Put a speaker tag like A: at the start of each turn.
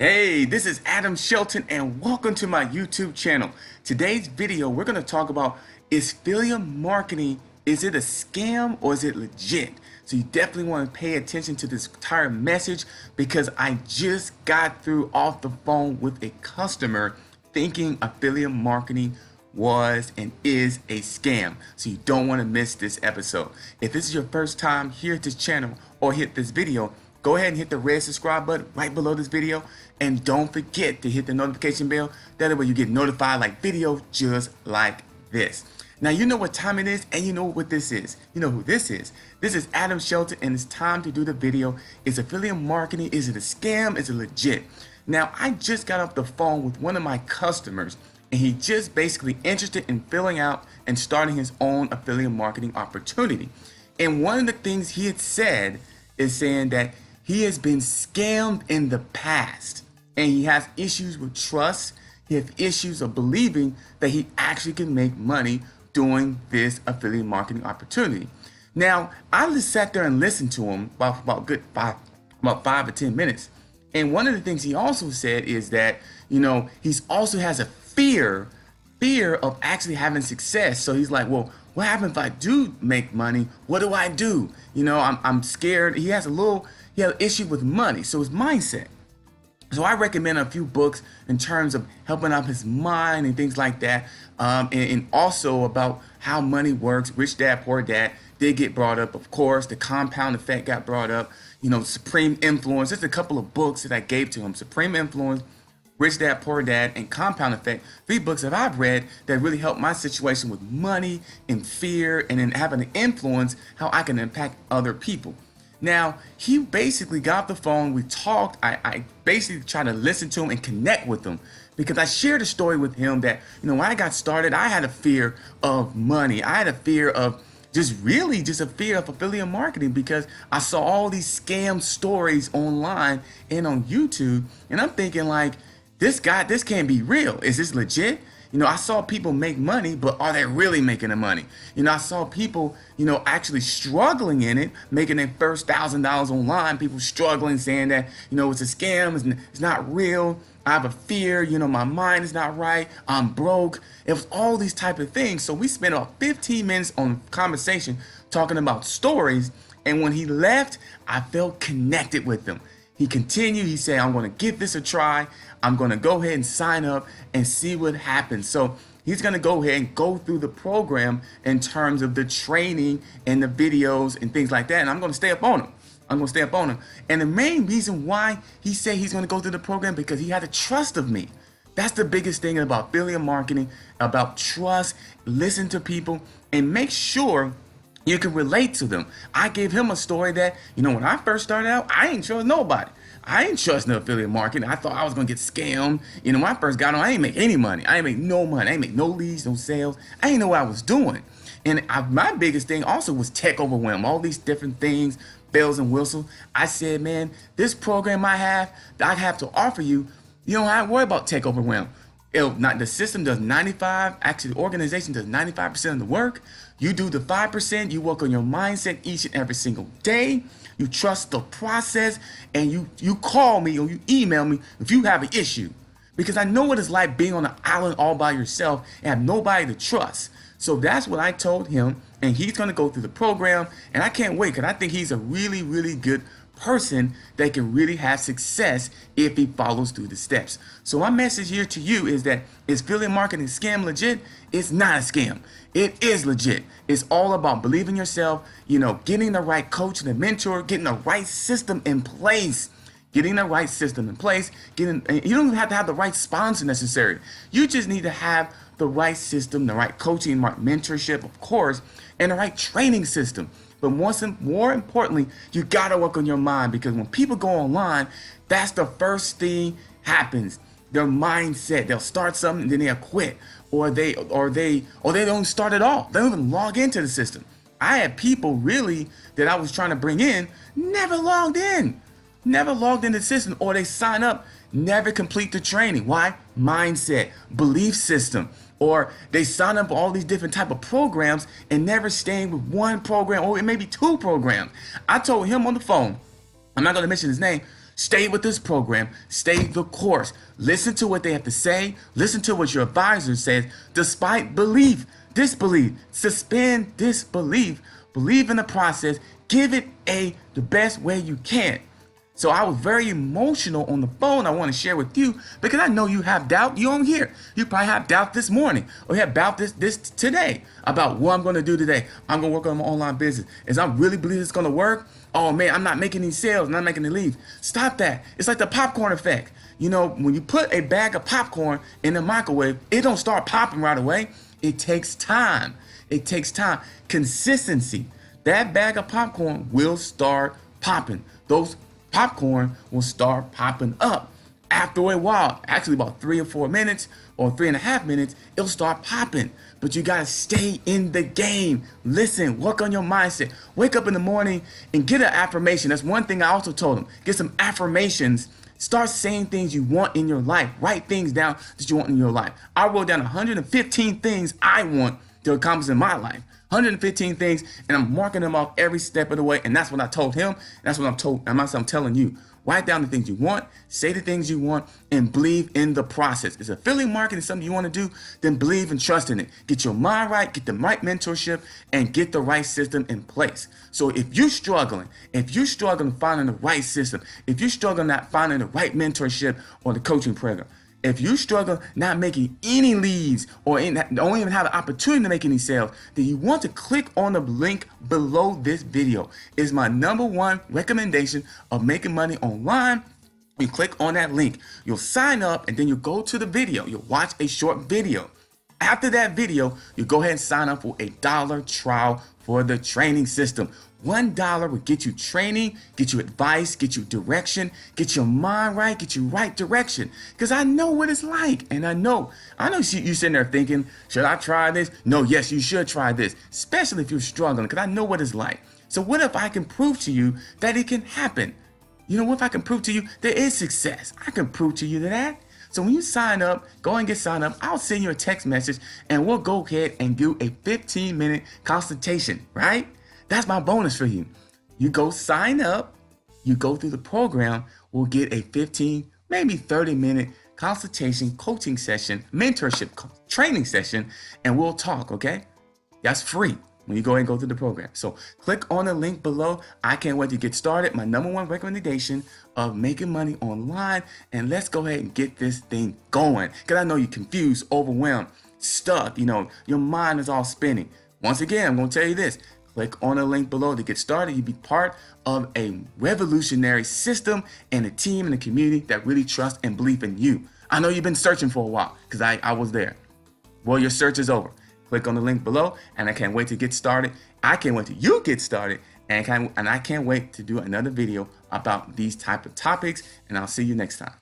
A: Hey, this is Adam Shelton and welcome to my YouTube channel. Today's video, we're going to talk about, is affiliate marketing, is it a scam or is it legit? So you definitely want to pay attention to this entire message because I just got through off the phone with a customer thinking affiliate marketing was and is a scam. So you don't want to miss this episode. If this is your first time here at this channel or hit this video, go ahead and hit the red subscribe button right below this video, and don't forget to hit the notification bell. That way you get notified like videos just like this. Now you know what time it is and you know what this is. You know who this is. This is Adam Shelton and it's time to do the video. Is affiliate marketing, is it a scam, is it legit? Now I just got off the phone with one of my customers and he just basically interested in filling out and starting his own affiliate marketing opportunity. And one of the things he had said is saying that he has been scammed in the past and he has issues with trust. He has issues of believing that he actually can make money doing this affiliate marketing opportunity. Now, I just sat there and listened to him about about 5 or 10 minutes. And one of the things he also said is that, he's also has a fear of actually having success. So he's like, well, what happens if I do make money? What do I do? I'm scared. He has an issue with money. So his mindset. So I recommend a few books in terms of helping out his mind and things like that. And also about how money works. Rich Dad, Poor Dad did get brought up. Of course, the compound effect got brought up. Supreme Influence. There's a couple of books that I gave to him. Supreme Influence, Rich Dad, Poor Dad, and Compound Effect. 3 books that I've read that really helped my situation with money and fear and then having an influence how I can impact other people. Now, he basically got off the phone, we talked, I basically tried to listen to him and connect with him because I shared a story with him that, when I got started, I had a fear of money. I had a fear of just a fear of affiliate marketing because I saw all these scam stories online and on YouTube. And I'm thinking like, this can't be real. Is this legit? I saw people make money, but are they really making the money? I saw people, actually struggling in it, making their first $1,000 online, people struggling, saying that, it's a scam, it's not real. I have a fear, my mind is not right. I'm broke. It was all these type of things. So we spent about 15 minutes on conversation talking about stories. And when he left, I felt connected with him. He continued, he said, I'm going to give this a try. I'm going to go ahead and sign up and see what happens. So he's going to go ahead and go through the program in terms of the training and the videos and things like that. And I'm going to stay up on him. And the main reason why he said he's going to go through the program because he had a trust of me. That's the biggest thing about affiliate marketing, about trust. Listen to people and make sure you can relate to them. I gave him a story that, when I first started out, I ain't trust nobody. I ain't trust no affiliate marketing. I thought I was going to get scammed. When I first got on, I ain't make any money. I ain't make no money. I ain't make no leads, no sales. I ain't know what I was doing. And my biggest thing also was tech overwhelm. All these different things, bells and whistles. I said, man, this program I have to offer you, you don't have to worry about tech overwhelm. The system does 95, actually the organization does 95% of the work. You do the 5%, you work on your mindset each and every single day. You trust the process and you call me or you email me if you have an issue. Because I know what it's like being on an island all by yourself and have nobody to trust. So that's what I told him, and he's going to go through the program, and I can't wait because I think he's a really, really good person that can really have success if he follows through the steps. So my message here to you is that, is affiliate marketing scam legit? It's not a scam. It is legit. It's all about believing yourself, getting the right coach and the mentor, getting the right system in place. You don't even have to have the right sponsor necessarily. You just need to have the right system, the right coaching, right mentorship, of course, and the right training system. But more importantly, you gotta work on your mind because when people go online, that's the first thing happens. Their mindset. They'll start something and then they'll quit, or they don't start at all. They don't even log into the system. I had people really that I was trying to bring in never logged in the system, or they sign up, never complete the training. Why? Mindset, belief system. Or they sign up for all these different type of programs and never staying with one program or maybe 2 programs. I told him on the phone, I'm not going to mention his name, Stay with this program, stay the course. Listen to what they have to say, listen to what your advisor says, despite belief, disbelief, suspend disbelief, believe in the process, give it the best way you can. So I was very emotional on the phone. I want to share with you because I know you have doubt. You on here. You probably have doubt this morning or you have doubt this today about what I'm going to do today. I'm going to work on my online business. Is I really believe it's going to work? Oh man, I'm not making any sales. I'm not making any leads. Stop that. It's like the popcorn effect. You know, when you put a bag of popcorn in the microwave, it don't start popping right away. It takes time. It takes time. Consistency. That bag of popcorn will start popping. Those popcorn will start popping up. After a while, actually about 3 or 4 minutes or 3.5 minutes, it'll start popping. But you gotta stay in the game. Listen, work on your mindset. Wake up in the morning and get an affirmation. That's one thing I also told them. Get some affirmations. Start saying things you want in your life. Write things down that you want in your life. I wrote down 115 things I want to accomplish in my life. 115 things, and I'm marking them off every step of the way. And that's what I told him. That's what I'm telling you. Write down the things you want, say the things you want, and believe in the process. Is affiliate marketing something you want to do? Then believe and trust in it. Get your mind right, get the right mentorship, and get the right system in place. So if you're struggling finding the right system, if you're struggling not finding the right mentorship or the coaching program, if you struggle not making any leads or don't even have an opportunity to make any sales, then you want to click on the link below this video. It's my #1 recommendation of making money online. You click on that link, you'll sign up, and then you go to the video. You'll watch a short video. After that video, you go ahead and sign up for a $1 trial for the training system. $1 will get you training, get you advice, get you direction, get your mind right, get you right direction. Because I know what it's like. And I know you sitting there thinking, should I try this? No, yes, you should try this, especially if you're struggling, because I know what it's like. So what if I can prove to you that it can happen? You know, what if I can prove to you there is success? I can prove to you that. So when you sign up, go and get signed up. I'll send you a text message and we'll go ahead and do a 15-minute consultation, right? That's my bonus for you. You go sign up, you go through the program, we'll get a 15, maybe 30-minute consultation, coaching session, mentorship, training session, and we'll talk, okay? That's free when you go ahead and go through the program. So click on the link below. I can't wait to get started. My #1 recommendation of making money online, and let's go ahead and get this thing going. Because I know you're confused, overwhelmed, stuck, you know, your mind is all spinning. Once again, I'm going to tell you this. Click on the link below to get started. You'll be part of a revolutionary system and a team and a community that really trust and believe in you. I know you've been searching for a while because I was there. Well, your search is over. Click on the link below, and I can't wait to get started. I can't wait till you get started, and I can't wait to do another video about these type of topics, and I'll see you next time.